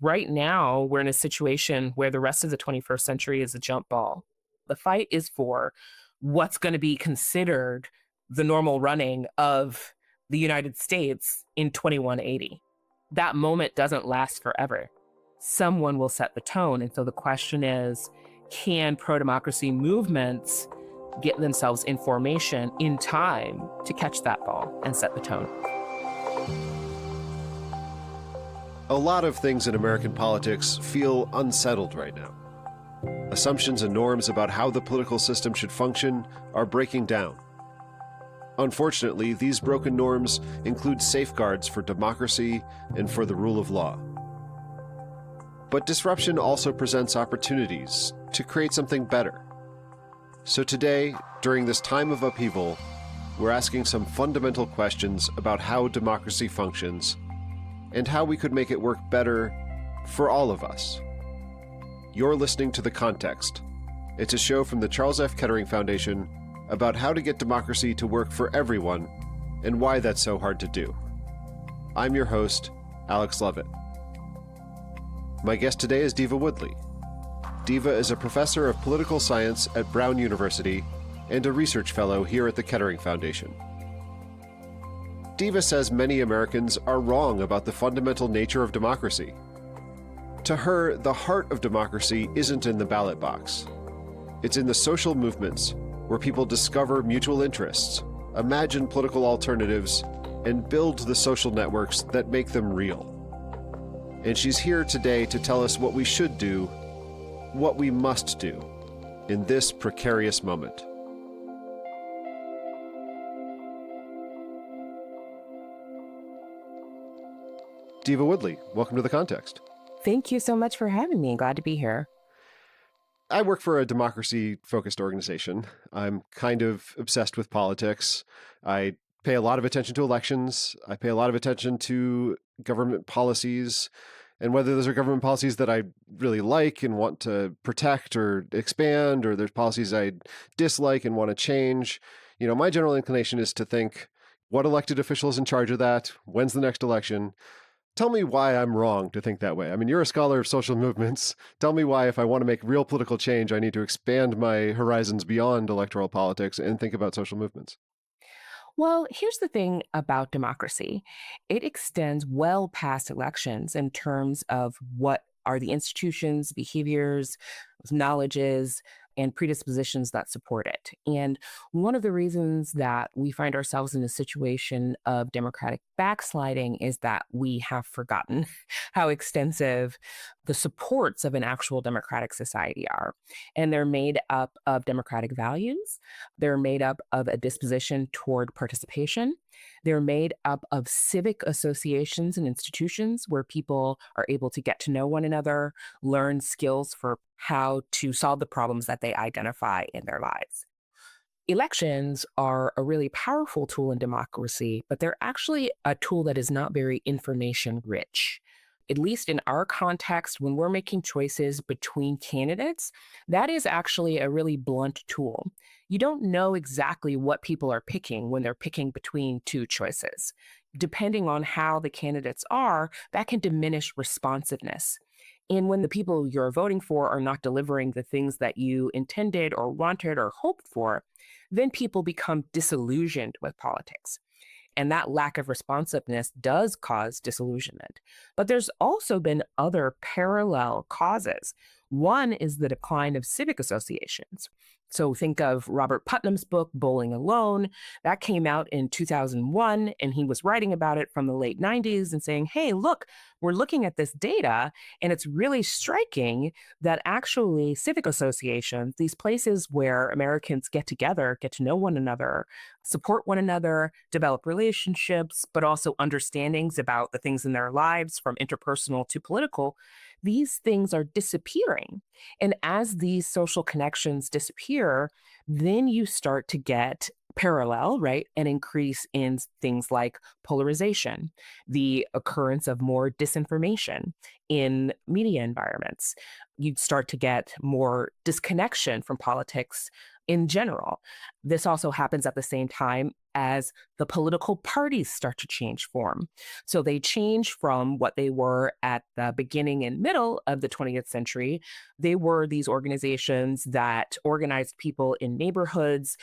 Right now, we're in a situation where the rest of the 21st century is a jump ball. The fight is for what's going to be considered the normal running of the United States in 2180. That moment doesn't last forever. Someone will set the tone. And so the question is, can pro-democracy movements get themselves in formation in time to catch that ball and set the tone? A lot of things in American politics feel unsettled right now. Assumptions and norms about how the political system should function are breaking down. Unfortunately, these broken norms include safeguards for democracy and for the rule of law. But disruption also presents opportunities to create something better. So today, during this time of upheaval, we're asking some fundamental questions about how democracy functions and how we could make it work better for all of us. You're listening to The Context. It's a show from the Charles F. Kettering Foundation about how to get democracy to work for everyone and why that's so hard to do. I'm your host, Alex Lovit. My guest today is Deva Woodly. Deva is a professor of political science at Brown University and a research fellow here at the Kettering Foundation. Deva says many Americans are wrong about the fundamental nature of democracy. To her, the heart of democracy isn't in the ballot box. It's in the social movements where people discover mutual interests, imagine political alternatives, and build the social networks that make them real. And she's here today to tell us what we should do, what we must do, in this precarious moment. Deva Woodly, welcome to The Context. Thank you so much for having me. Glad to be here. I work for a democracy-focused organization. I'm kind of obsessed with politics. I pay a lot of attention to elections. I pay a lot of attention to government policies, and whether those are government policies that I really like and want to protect or expand, or there's policies I dislike and want to change. My general inclination is to think, what elected official is in charge of that? When's the next election? Tell me why I'm wrong to think that way. I mean, you're a scholar of social movements. Tell me why, if I want to make real political change, I need to expand my horizons beyond electoral politics and think about social movements. Well, here's the thing about democracy. It extends well past elections in terms of what are the institutions, behaviors, knowledges, and predispositions that support it. And one of the reasons that we find ourselves in a situation of democratic backsliding is that we have forgotten how extensive the supports of an actual democratic society are. And they're made up of democratic values. They're made up of a disposition toward participation. They're made up of civic associations and institutions where people are able to get to know one another, learn skills for how to solve the problems that they identify in their lives. Elections are a really powerful tool in democracy, but they're actually a tool that is not very information rich. At least in our context, when we're making choices between candidates, that is actually a really blunt tool. You don't know exactly what people are picking when they're picking between two choices. Depending on how the candidates are, that can diminish responsiveness. And when the people you're voting for are not delivering the things that you intended or wanted or hoped for, then people become disillusioned with politics. And that lack of responsiveness does cause disillusionment. But there's also been other parallel causes. One is the decline of civic associations. So think of Robert Putnam's book, Bowling Alone. That came out in 2001, and he was writing about it from the late 90s and saying, hey, look, we're looking at this data, and it's really striking that actually civic associations, these places where Americans get together, get to know one another, support one another, develop relationships, but also understandings about the things in their lives, from interpersonal to political, these things are disappearing. And as these social connections disappear, then you start to get parallel, right? An increase in things like polarization, the occurrence of more disinformation in media environments, you'd start to get more disconnection from politics in general. This also happens at the same time as the political parties start to change form. So they change from what they were at the beginning and middle of the 20th century. They were these organizations that organized people in neighborhoods.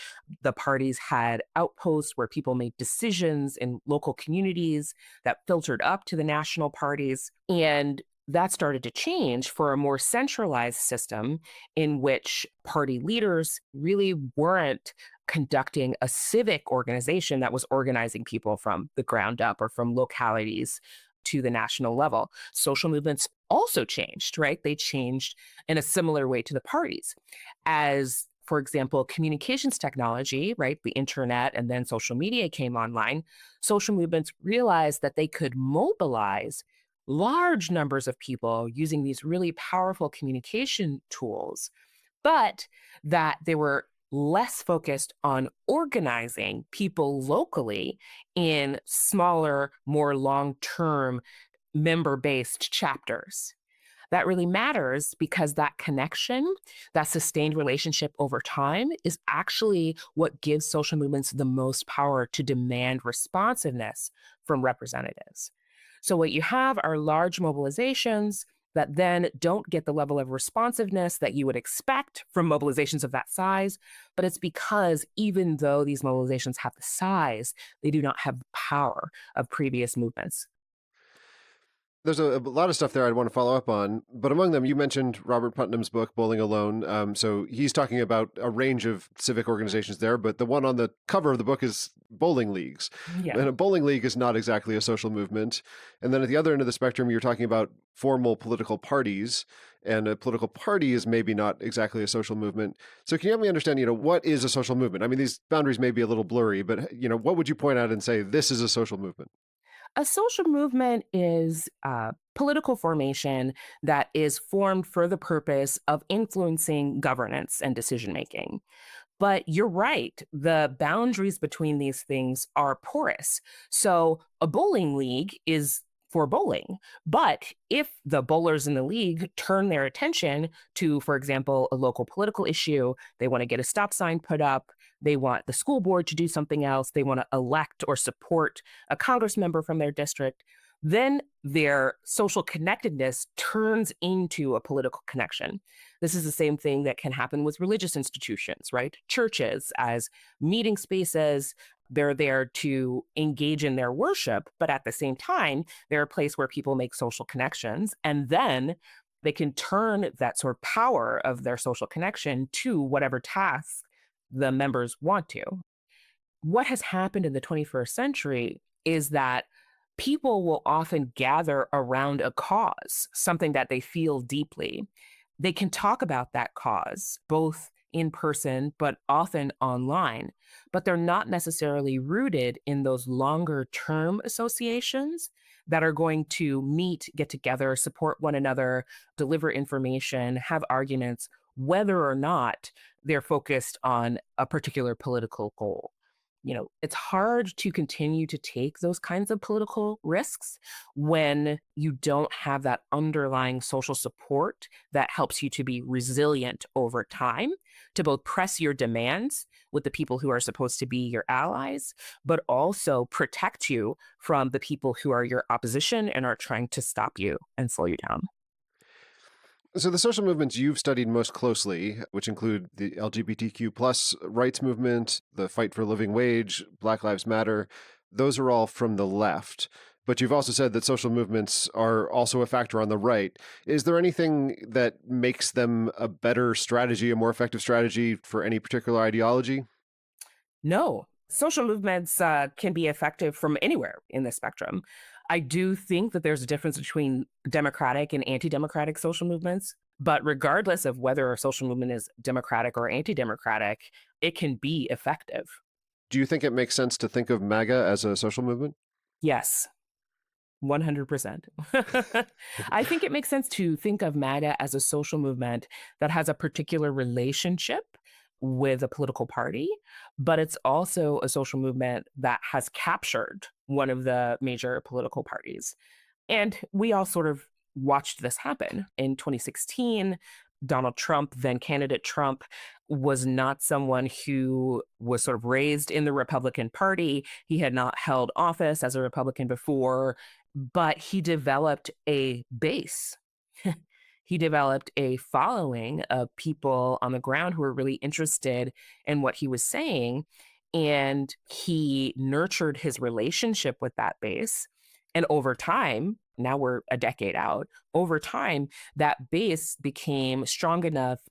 The parties had outposts where people made decisions in local communities that filtered up to the national parties. And that started to change for a more centralized system in which party leaders really weren't conducting a civic organization that was organizing people from the ground up or from localities to the national level. Social movements also changed, right? They changed in a similar way to the parties. As, for example, communications technology, right, the internet and then social media came online, social movements realized that they could mobilize large numbers of people using these really powerful communication tools, but that they were less focused on organizing people locally in smaller, more long term member based chapters. That really matters because that connection, that sustained relationship over time, is actually what gives social movements the most power to demand responsiveness from representatives. So, what you have are large mobilizations that then don't get the level of responsiveness that you would expect from mobilizations of that size. But it's because even though these mobilizations have the size, they do not have the power of previous movements. There's a lot of stuff there I'd want to follow up on, but among them, you mentioned Robert Putnam's book, Bowling Alone. So he's talking about a range of civic organizations there, but the one on the cover of the book is bowling leagues. Yeah. And a bowling league is not exactly a social movement. And then at the other end of the spectrum, you're talking about formal political parties, and a political party is maybe not exactly a social movement. So can you help me understand, what is a social movement? I mean, these boundaries may be a little blurry, but, what would you point out and say, this is a social movement? A social movement is a political formation that is formed for the purpose of influencing governance and decision making. But you're right, the boundaries between these things are porous. So a bowling league is for bowling. But if the bowlers in the league turn their attention to, for example, a local political issue, they want to get a stop sign put up, they want the school board to do something else, they want to elect or support a congress member from their district, then their social connectedness turns into a political connection. This is the same thing that can happen with religious institutions, right? Churches as meeting spaces, they're there to engage in their worship, but at the same time, they're a place where people make social connections. And then they can turn that sort of power of their social connection to whatever task the members want to. What has happened in the 21st century is that people will often gather around a cause, something that they feel deeply. They can talk about that cause, both in person, but often online, but they're not necessarily rooted in those longer term associations that are going to meet, get together, support one another, deliver information, have arguments, whether or not they're focused on a particular political goal. It's hard to continue to take those kinds of political risks when you don't have that underlying social support that helps you to be resilient over time, to both press your demands with the people who are supposed to be your allies, but also protect you from the people who are your opposition and are trying to stop you and slow you down. So the social movements you've studied most closely, which include the LGBTQ plus rights movement, the fight for a living wage, Black Lives Matter, those are all from the left. But you've also said that social movements are also a factor on the right. Is there anything that makes them a better strategy, a more effective strategy for any particular ideology? No, social movements can be effective from anywhere in the spectrum. I do think that there's a difference between democratic and anti democratic social movements. But regardless of whether a social movement is democratic or anti democratic, it can be effective. Do you think it makes sense to think of MAGA as a social movement? Yes, 100%. I think it makes sense to think of MAGA as a social movement that has a particular relationship with a political party, but it's also a social movement that has captured one of the major political parties. And we all sort of watched this happen. In 2016, Donald Trump, then candidate Trump, was not someone who was sort of raised in the Republican Party. He had not held office as a Republican before, but he developed a base. He developed a following of people on the ground who were really interested in what he was saying. And he nurtured his relationship with that base. And over time, now we're a decade out, over time, that base became strong enough,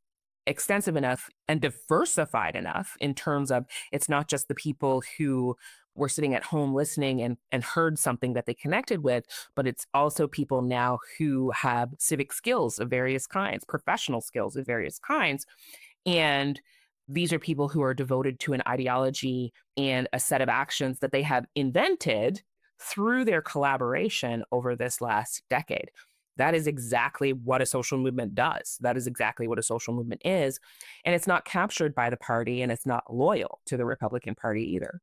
extensive enough, and diversified enough in terms of it's not just the people who were sitting at home listening and heard something that they connected with, but it's also people now who have civic skills of various kinds, professional skills of various kinds. And these are people who are devoted to an ideology and a set of actions that they have invented through their collaboration over this last decade. That is exactly what a social movement does. That is exactly what a social movement is. And it's not captured by the party, and it's not loyal to the Republican Party either.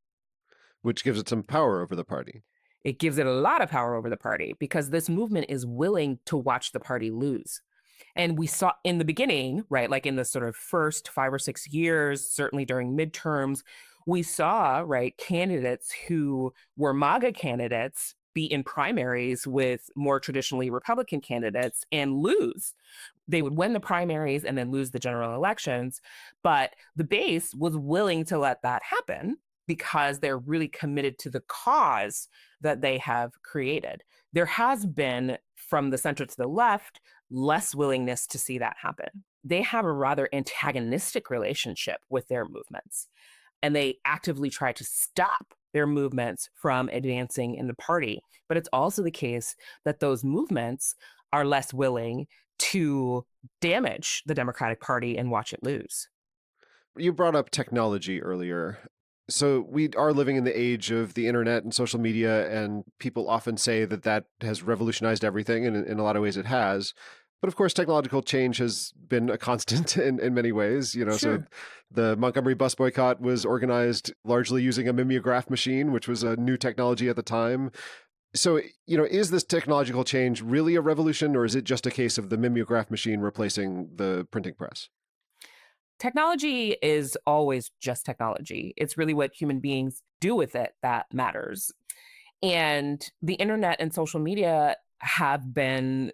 which gives it some power over the party. It gives it a lot of power over the party because this movement is willing to watch the party lose. And we saw in the beginning, right, like in the sort of first 5 or 6 years, certainly during midterms, we saw, right, candidates who were MAGA candidates be in primaries with more traditionally Republican candidates and lose. They would win the primaries and then lose the general elections. But the base was willing to let that happen because they're really committed to the cause that they have created. There has been, from the center to the left, less willingness to see that happen. They have a rather antagonistic relationship with their movements, and they actively try to stop their movements from advancing in the party. But it's also the case that those movements are less willing to damage the Democratic Party and watch it lose. You brought up technology earlier. So we are living in the age of the internet and social media, and people often say that that has revolutionized everything, and in a lot of ways it has. But of course, technological change has been a constant in many ways. So Sure. the Montgomery bus boycott was organized largely using a mimeograph machine, which was a new technology at the time. So, is this technological change really a revolution, or is it just a case of the mimeograph machine replacing the printing press? Technology is always just technology. It's really what human beings do with it that matters. And the internet and social media have been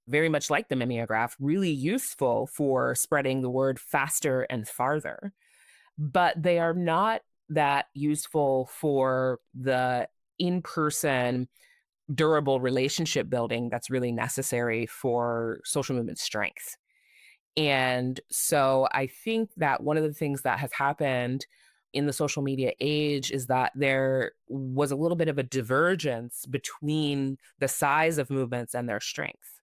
very much like the mimeograph, really useful for spreading the word faster and farther. But they are not that useful for the in person, durable relationship building that's really necessary for social movement strength. And so I think that one of the things that has happened in the social media age is that there was a little bit of a divergence between the size of movements and their strength.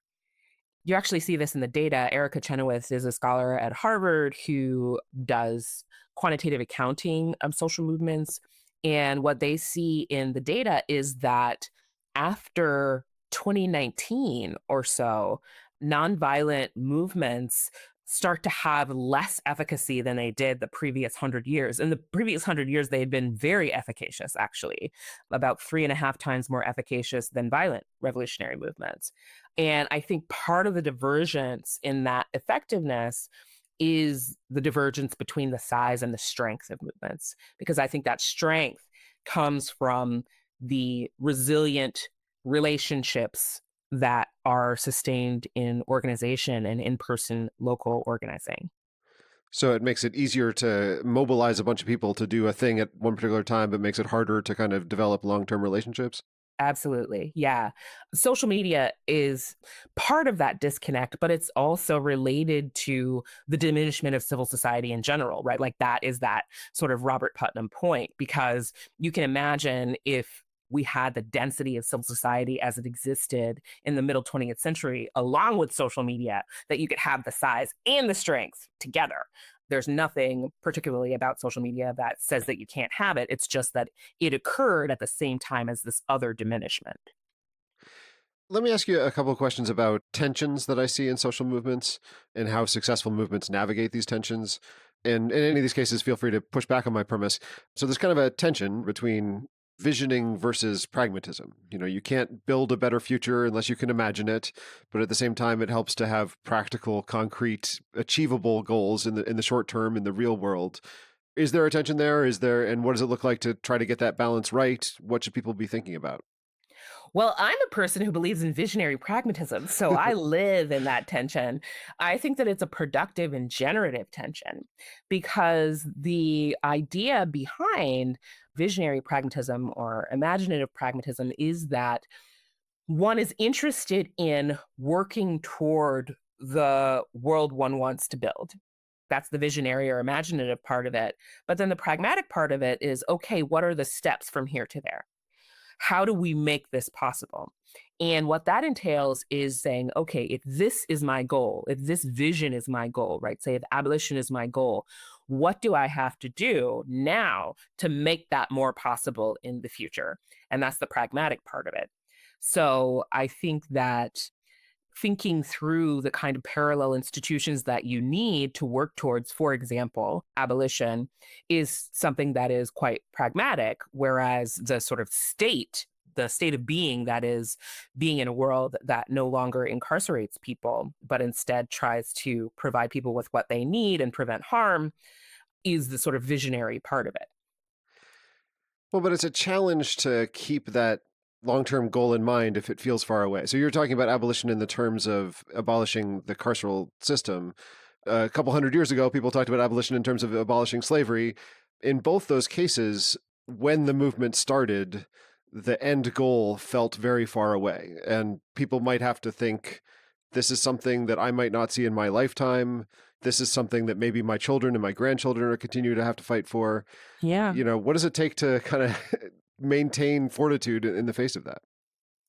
You actually see this in the data. Erica Chenoweth is a scholar at Harvard who does quantitative accounting of social movements. And what they see in the data is that after 2019 or so, nonviolent movements start to have less efficacy than they did the previous 100 years. In the previous 100 years, they had been very efficacious, actually, about 3.5 times more efficacious than violent revolutionary movements. And I think part of the divergence in that effectiveness is the divergence between the size and the strength of movements, because I think that strength comes from the resilient relationships that are sustained in organization and in-person local organizing. So it makes it easier to mobilize a bunch of people to do a thing at one particular time, but makes it harder to kind of develop long-term relationships. Absolutely. Yeah. Social media is part of that disconnect, but it's also related to the diminishment of civil society in general, right? Like that is that sort of Robert Putnam point, because you can imagine if we had the density of civil society as it existed in the middle 20th century, along with social media, that you could have the size and the strength together. There's nothing particularly about social media that says that you can't have it. It's just that it occurred at the same time as this other diminishment. Let me ask you a couple of questions about tensions that I see in social movements and how successful movements navigate these tensions. And in any of these cases, feel free to push back on my premise. So there's kind of a tension between visioning versus pragmatism. You can't build a better future unless you can imagine it, but at the same time, it helps to have practical, concrete, achievable goals in the short term in the real world. Is there a tension there? And what does it look like to try to get that balance right? What should people be thinking about? Well, I'm a person who believes in visionary pragmatism, so I live in that tension. I think that it's a productive and generative tension because the idea behind visionary pragmatism or imaginative pragmatism is that one is interested in working toward the world one wants to build. That's the visionary or imaginative part of it. But then the pragmatic part of it is okay, what are the steps from here to there? How do we make this possible? And what that entails is saying, okay, if this is my goal, if this vision is my goal, right? Say if abolition is my goal, what do I have to do now to make that more possible in the future? And that's the pragmatic part of it. So I think that thinking through the kind of parallel institutions that you need to work towards, for example, abolition, is something that is quite pragmatic, whereas the state of being, that is being in a world that no longer incarcerates people, but instead tries to provide people with what they need and prevent harm, is the sort of visionary part of it. Well, but it's a challenge to keep that long-term goal in mind if it feels far away. So you're talking about abolition in the terms of abolishing the carceral system. A couple hundred years ago, people talked about abolition in terms of abolishing slavery. In both those cases, when the movement started, the end goal felt very far away. And people might have to think, this is something that I might not see in my lifetime. This is something that maybe my children and my grandchildren are continue to have to fight for. Yeah. What does it take to kind of maintain fortitude in the face of that?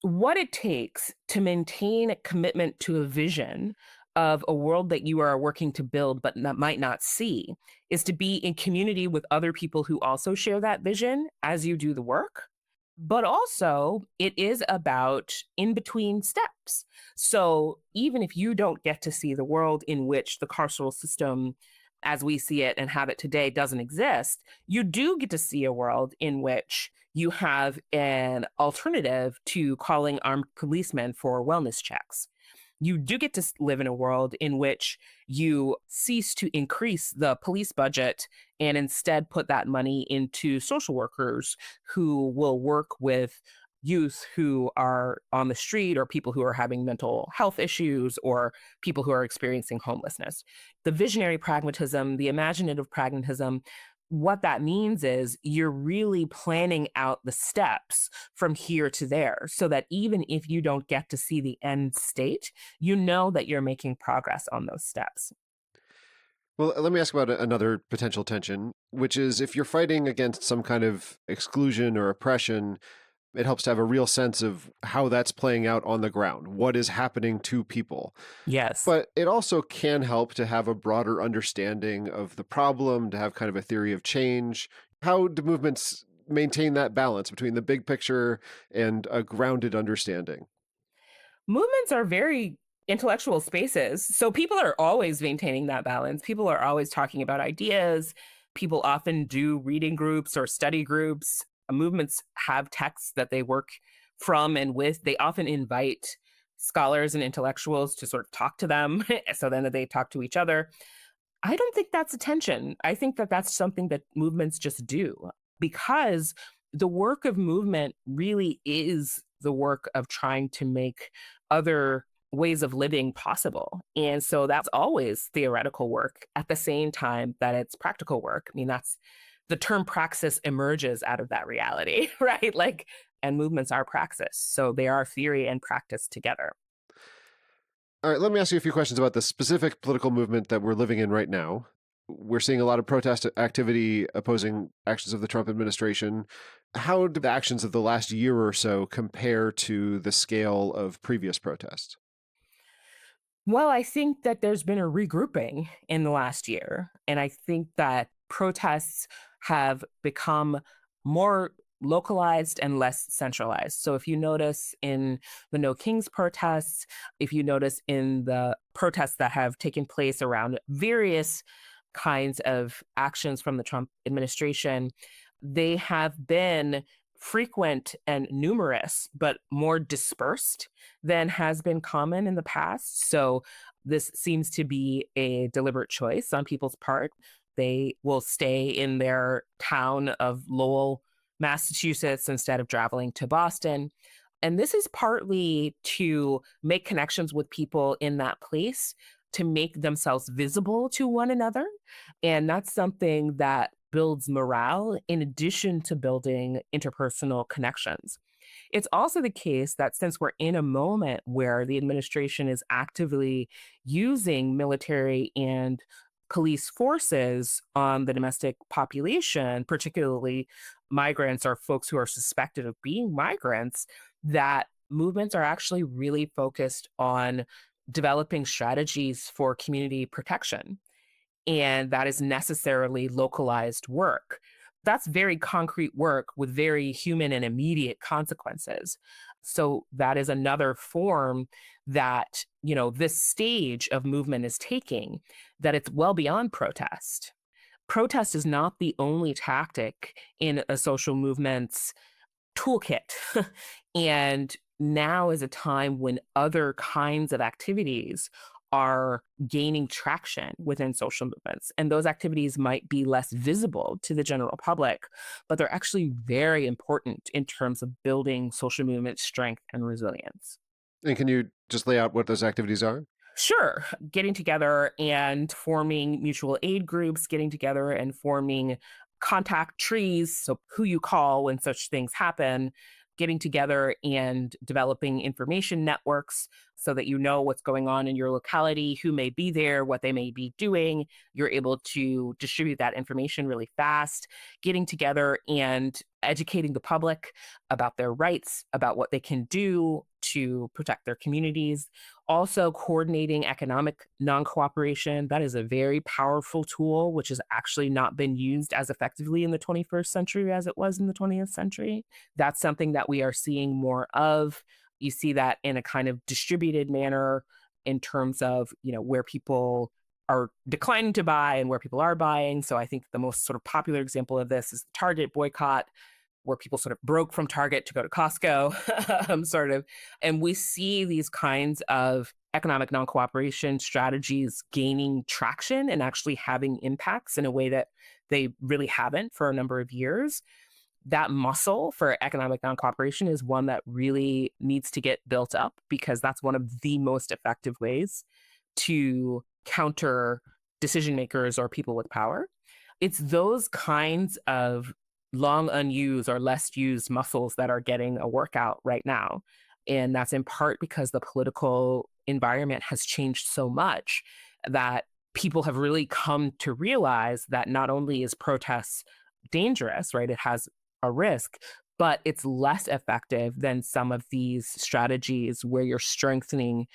What it takes to maintain a commitment to a vision of a world that you are working to build but might not see is to be in community with other people who also share that vision as you do the work. But also, it is about in between steps. So even if you don't get to see the world in which the carceral system as we see it and have it today doesn't exist, you do get to see a world in which you have an alternative to calling armed policemen for wellness checks. You do get to live in a world in which you cease to increase the police budget and instead put that money into social workers who will work with youth who are on the street or people who are having mental health issues or people who are experiencing homelessness. The visionary pragmatism, the imaginative pragmatism, what that means is you're really planning out the steps from here to there so that even if you don't get to see the end state, you know that you're making progress on those steps. Well, let me ask about another potential tension, which is if you're fighting against some kind of exclusion or oppression, it helps to have a real sense of how that's playing out on the ground, what is happening to people. Yes. But it also can help to have a broader understanding of the problem, to have kind of a theory of change. How do movements maintain that balance between the big picture and a grounded understanding? Movements are very intellectual spaces. So people are always maintaining that balance. People are always talking about ideas. People often do reading groups or study groups. Movements have texts that they work from and with. They often invite scholars and intellectuals to sort of talk to them so then that they talk to each other. I don't think that's a tension. I think that that's something that movements just do because the work of movement really is the work of trying to make other ways of living possible. And so that's always theoretical work at the same time that it's practical work. I mean, that's the term praxis emerges out of that reality, right? Like, and movements are praxis. So they are theory and practice together. All right, let me ask you a few questions about the specific political movement that we're living in right now. We're seeing a lot of protest activity opposing actions of the Trump administration. How do the actions of the last year or so compare to the scale of previous protests? Well, I think that there's been a regrouping in the last year. And I think that protests have become more localized and less centralized. So if you notice in the No Kings protests, if you notice in the protests that have taken place around various kinds of actions from the Trump administration, they have been frequent and numerous, but more dispersed than has been common in the past. So this seems to be a deliberate choice on people's part. They will stay in their town of Lowell, Massachusetts, instead of traveling to Boston. And this is partly to make connections with people in that place, to make themselves visible to one another. And that's something that builds morale in addition to building interpersonal connections. It's also the case that since we're in a moment where the administration is actively using military and police forces on the domestic population, particularly migrants or folks who are suspected of being migrants, that movements are actually really focused on developing strategies for community protection, and that is necessarily localized work. That's very concrete work with very human and immediate consequences. So that is another form that, this stage of movement is taking, that it's well beyond protest. Protest is not the only tactic in a social movement's toolkit. And now is a time when other kinds of activities are gaining traction within social movements. And those activities might be less visible to the general public, but they're actually very important in terms of building social movement strength and resilience. And can you just lay out what those activities are? Sure. Getting together and forming mutual aid groups, getting together and forming contact trees. So, who you call when such things happen, getting together and developing information networks so that you know what's going on in your locality, who may be there, what they may be doing. You're able to distribute that information really fast, getting together and educating the public about their rights, about what they can do to protect their communities. Also, coordinating economic non cooperation. That is a very powerful tool, which has actually not been used as effectively in the 21st century as it was in the 20th century. That's something that we are seeing more of. You see that in a kind of distributed manner in terms of, where people are declining to buy and where people are buying. So I think the most sort of popular example of this is the Target boycott, where people sort of broke from Target to go to Costco, sort of. And we see these kinds of economic non cooperation strategies gaining traction and actually having impacts in a way that they really haven't for a number of years. That muscle for economic non cooperation is one that really needs to get built up, because that's one of the most effective ways to counter decision makers or people with power. It's those kinds of long unused or less used muscles that are getting a workout right now. And that's in part because the political environment has changed so much that people have really come to realize that not only is protest dangerous, right? It has a risk, but it's less effective than some of these strategies where you're strengthening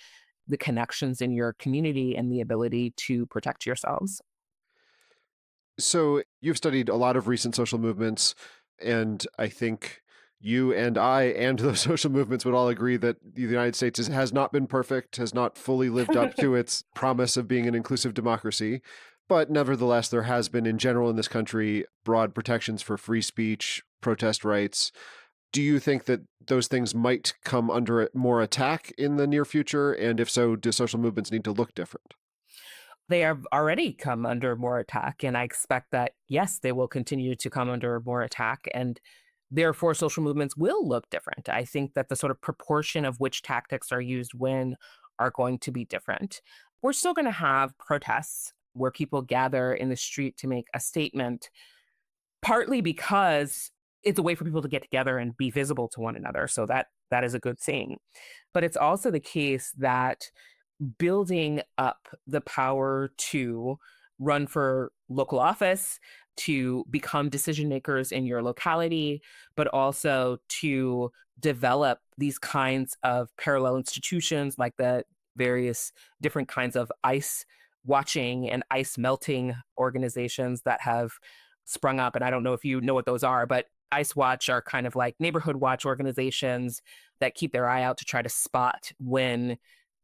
the connections in your community and the ability to protect yourselves. So you've studied a lot of recent social movements, and I think you and I and those social movements would all agree that the United States has not been perfect, has not fully lived up to its promise of being an inclusive democracy. But nevertheless, there has been, in general, in this country, broad protections for free speech, protest rights. Do you think that those things might come under more attack in the near future? And if so, do social movements need to look different? They have already come under more attack, and I expect that, yes, they will continue to come under more attack, and therefore social movements will look different. I think that the sort of proportion of which tactics are used when are going to be different. We're still going to have protests where people gather in the street to make a statement, partly because it's a way for people to get together and be visible to one another. So that is a good thing. But it's also the case that building up the power to run for local office, to become decision makers in your locality, but also to develop these kinds of parallel institutions like the various different kinds of ice watching and ice melting organizations that have sprung up. And I don't know if you know what those are, but Ice Watch are kind of like neighborhood watch organizations that keep their eye out to try to spot when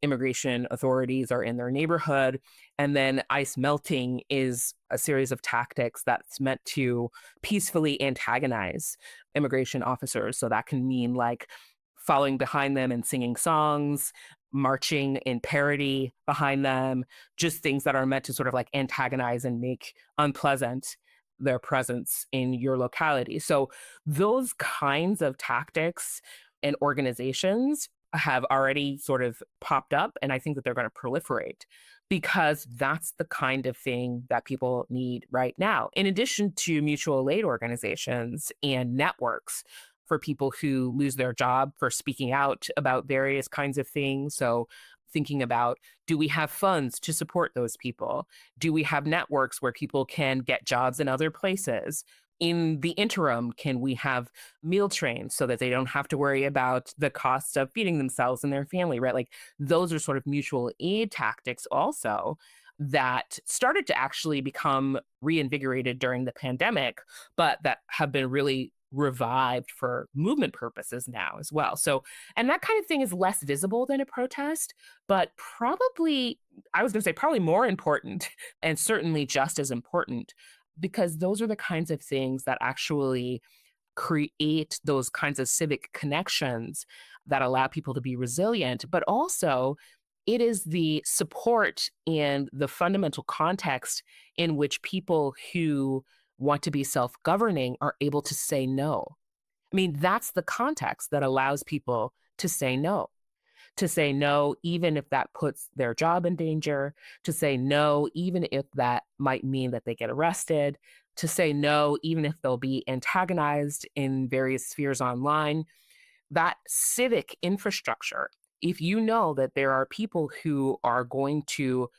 immigration authorities are in their neighborhood. And then ice melting is a series of tactics that's meant to peacefully antagonize immigration officers. So that can mean like following behind them and singing songs, marching in parody behind them, just things that are meant to sort of like antagonize and make unpleasant their presence in your locality. So those kinds of tactics and organizations have already sort of popped up, and I think that they're going to proliferate because that's the kind of thing that people need right now. In addition to mutual aid organizations and networks for people who lose their job for speaking out about various kinds of things. So thinking about, do we have funds to support those people? Do we have networks where people can get jobs in other places? In the interim, can we have meal trains so that they don't have to worry about the cost of feeding themselves and their family, right? Like those are sort of mutual aid tactics also that started to actually become reinvigorated during the pandemic, but that have been really revived for movement purposes now as well. So, and that kind of thing is less visible than a protest, but probably, I was going to say, probably more important and certainly just as important because those are the kinds of things that actually create those kinds of civic connections that allow people to be resilient, but also it is the support and the fundamental context in which people who want to be self governing are able to say no. I mean, that's the context that allows people to say no, even if that puts their job in danger, to say no, even if that might mean that they get arrested, to say no, even if they'll be antagonized in various spheres online. That civic infrastructure, if you know that there are people who are going to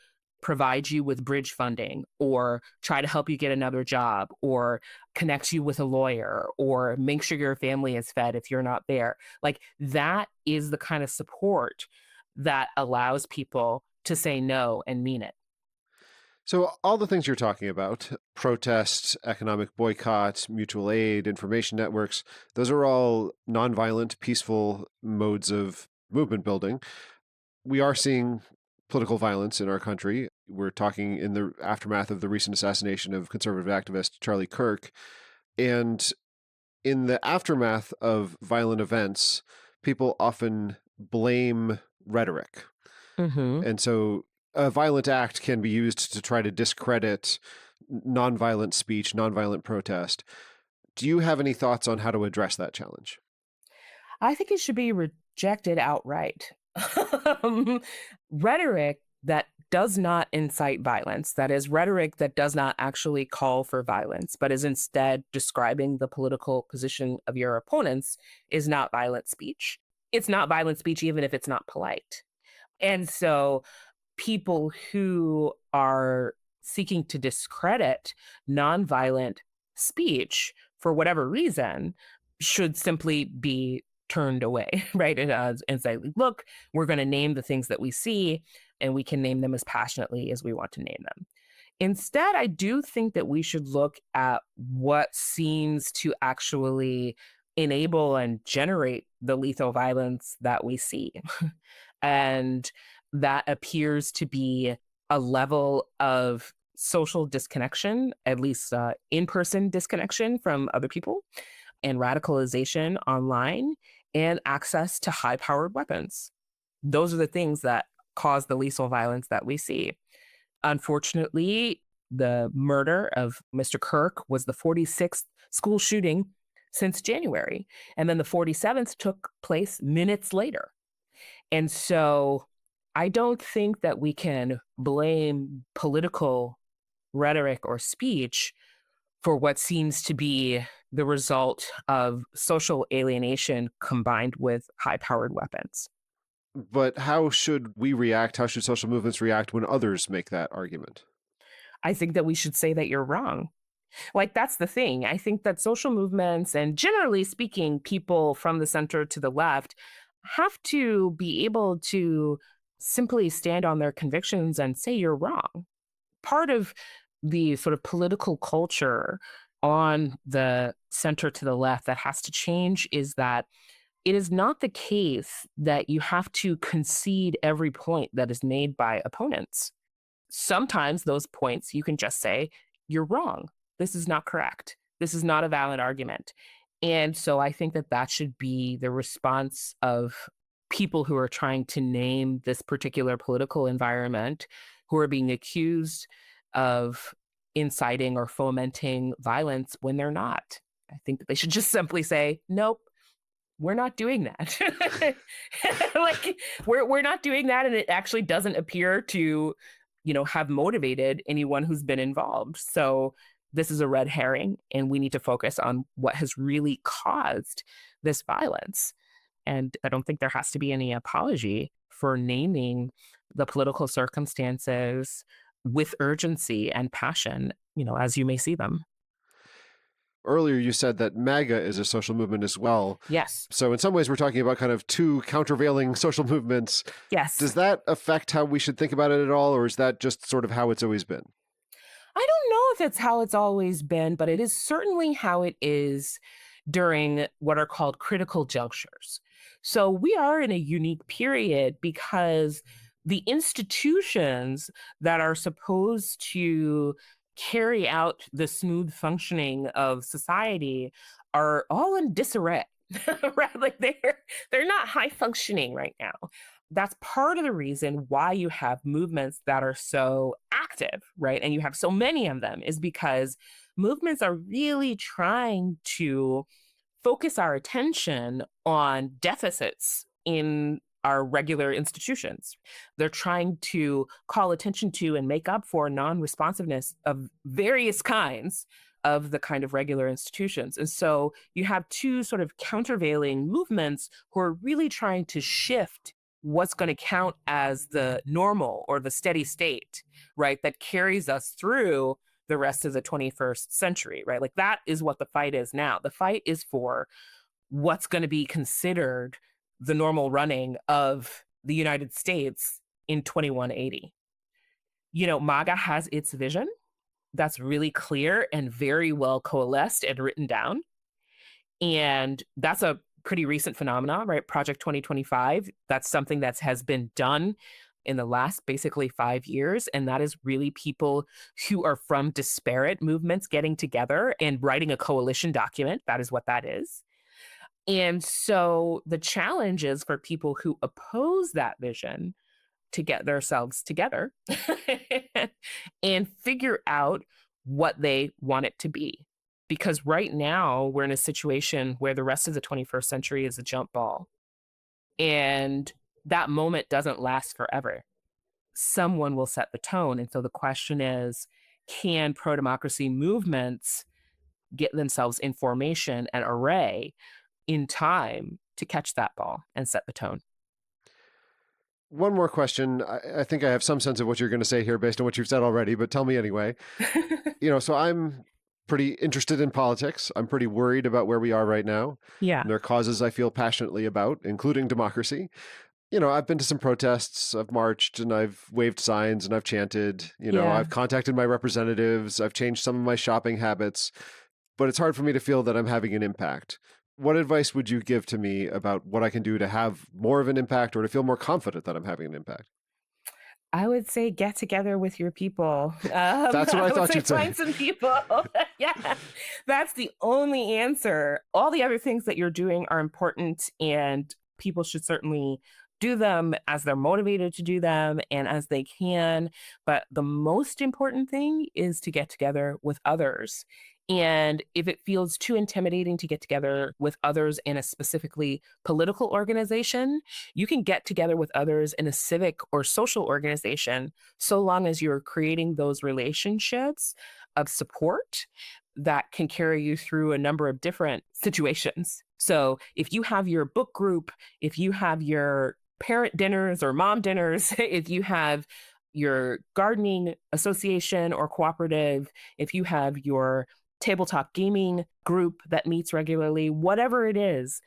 provide you with bridge funding or try to help you get another job or connect you with a lawyer or make sure your family is fed if you're not there. Like that is the kind of support that allows people to say no and mean it. So, all the things you're talking about protest, economic boycott, mutual aid, information networks those are all nonviolent, peaceful modes of movement building. We are seeing political violence in our country. We're talking in the aftermath of the recent assassination of conservative activist Charlie Kirk. And in the aftermath of violent events, people often blame rhetoric. Hmm. And so a violent act can be used to try to discredit nonviolent speech, nonviolent protest. Do you have any thoughts on how to address that challenge? I think it should be rejected outright. Um, Rhetoric that does not incite violence, that is, rhetoric that does not actually call for violence, but is instead describing the political position of your opponents, is not violent speech. It's not violent speech, even if it's not polite. And so people who are seeking to discredit nonviolent speech for whatever reason should simply be turned away, right? And say, look, we're going to name the things that we see, and we can name them as passionately as we want to name them. Instead, I do think that we should look at what seems to actually enable and generate the lethal violence that we see. And that appears to be a level of social disconnection, at least in person disconnection from other people, and radicalization online, and access to high powered weapons. Those are the things that cause the lethal violence that we see. Unfortunately, the murder of Mr. Kirk was the 46th school shooting since January. And then the 47th took place minutes later. And so I don't think that we can blame political rhetoric or speech for what seems to be the result of social alienation combined with high powered weapons. But how should we react? How should social movements react when others make that argument? I think that we should say that you're wrong. Like, that's the thing. I think that social movements and generally speaking, people from the center to the left have to be able to simply stand on their convictions and say you're wrong. Part of the sort of political culture on the center to the left that has to change is that it is not the case that you have to concede every point that is made by opponents. Sometimes those points you can just say, you're wrong. This is not correct. This is not a valid argument. And so I think that that should be the response of people who are trying to name this particular political environment, who are being accused of inciting or fomenting violence when they're not. I think that they should just simply say, nope, we're not doing that. Like we're not doing that, and it actually doesn't appear to, have motivated anyone who's been involved. So this is a red herring, and we need to focus on what has really caused this violence. And I don't think there has to be any apology for naming the political circumstances with urgency and passion, as you may see them. Earlier, you said that MAGA is a social movement as well. Yes. So in some ways, we're talking about kind of two countervailing social movements. Yes. Does that affect how we should think about it at all, or is that just sort of how it's always been? I don't know if it's how it's always been, but it is certainly how it is during what are called critical junctures. So we are in a unique period because the institutions that are supposed to carry out the smooth functioning of society are all in disarray. Right? Like they're not high functioning right now. That's part of the reason why you have movements that are so active, right? And you have so many of them is because movements are really trying to focus our attention on deficits in our regular institutions. They're trying to call attention to and make up for non-responsiveness of various kinds of the kind of regular institutions. And so you have two sort of countervailing movements who are really trying to shift what's going to count as the normal or the steady state, right? That carries us through the rest of the 21st century, right? Like that is what the fight is now. The fight is for what's going to be considered the normal running of the United States in 2180. MAGA has its vision that's really clear and very well coalesced and written down. And that's a pretty recent phenomenon, right? Project 2025, that's something that has been done in the last basically 5 years. And that is really people who are from disparate movements getting together and writing a coalition document. That is what that is. And so the challenge is for people who oppose that vision to get themselves together and figure out what they want it to be. Because right now we're in a situation where the rest of the 21st century is a jump ball. And that moment doesn't last forever. Someone will set the tone. And so the question is, can pro-democracy movements get themselves in formation and array in time to catch that ball and set the tone? One more question. I think I have some sense of what you're going to say here based on what you've said already, but tell me anyway. So I'm pretty interested in politics. I'm pretty worried about where we are right now. Yeah. And there are causes I feel passionately about, including democracy. I've been to some protests, I've marched and I've waved signs and I've chanted, Yeah. I've contacted my representatives, I've changed some of my shopping habits, but it's hard for me to feel that I'm having an impact. What advice would you give to me about what I can do to have more of an impact or to feel more confident that I'm having an impact? I would say get together with your people. That's what I thought you'd say. Find some people. Yeah, that's the only answer. All the other things that you're doing are important, and people should certainly do them as they're motivated to do them and as they can. But the most important thing is to get together with others. And if it feels too intimidating to get together with others in a specifically political organization, you can get together with others in a civic or social organization, so long as you're creating those relationships of support that can carry you through a number of different situations. So if you have your book group, if you have your parent dinners or mom dinners, if you have your gardening association or cooperative, if you have your tabletop gaming group that meets regularly, whatever it is,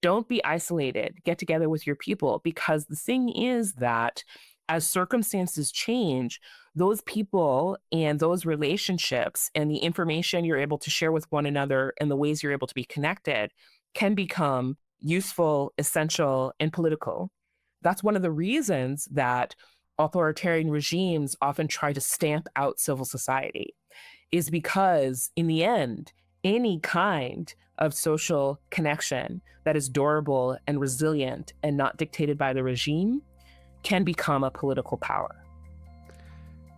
don't be isolated. Get together with your people, because the thing is that as circumstances change, those people and those relationships and the information you're able to share with one another and the ways you're able to be connected can become useful, essential, and political. That's one of the reasons that authoritarian regimes often try to stamp out civil society, is because in the end, any kind of social connection that is durable and resilient and not dictated by the regime can become a political power.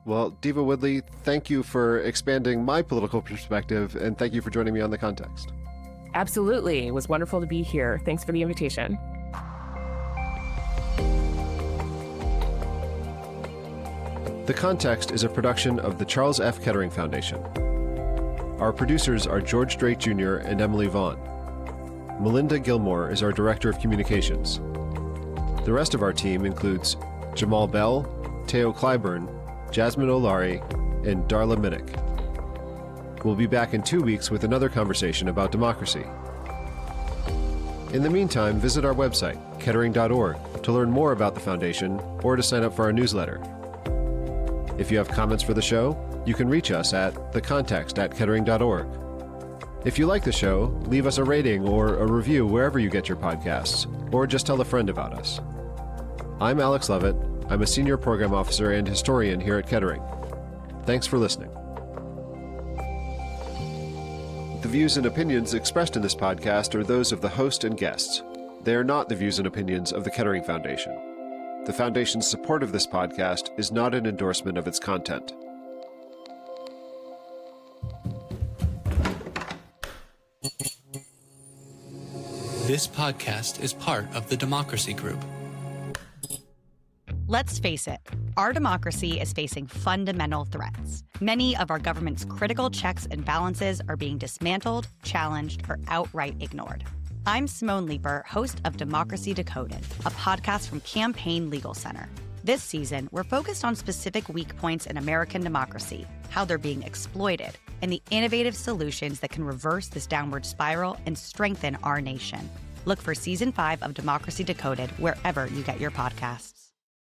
Well, Deva Woodly, thank you for expanding my political perspective, and thank you for joining me on The Context. Absolutely. It was wonderful to be here. Thanks for the invitation. The Context is a production of the Charles F. Kettering Foundation. Our producers are George Drake Jr. and Emily Vaughn. Melinda Gilmore is our Director of Communications. The rest of our team includes Jamal Bell, Teo Clyburn, Jasmine Olari, and Darla Minnick. We'll be back in 2 weeks with another conversation about democracy. In the meantime, visit our website, kettering.org, to learn more about the Foundation or to sign up for our newsletter. If you have comments for the show, you can reach us at thecontext@kettering.org. If you like the show, leave us a rating or a review wherever you get your podcasts, or just tell a friend about us. I'm Alex Lovit. I'm a senior program officer and historian here at Kettering. Thanks for listening. The views and opinions expressed in this podcast are those of the host and guests. They are not the views and opinions of the Kettering Foundation. The Foundation's support of this podcast is not an endorsement of its content. This podcast is part of the Democracy Group. Let's face it, our democracy is facing fundamental threats. Many of our government's critical checks and balances are being dismantled, challenged, or outright ignored. I'm Simone Leeper, host of Democracy Decoded, a podcast from Campaign Legal Center. This season, we're focused on specific weak points in American democracy, how they're being exploited, and the innovative solutions that can reverse this downward spiral and strengthen our nation. Look for Season 5 of Democracy Decoded wherever you get your podcasts.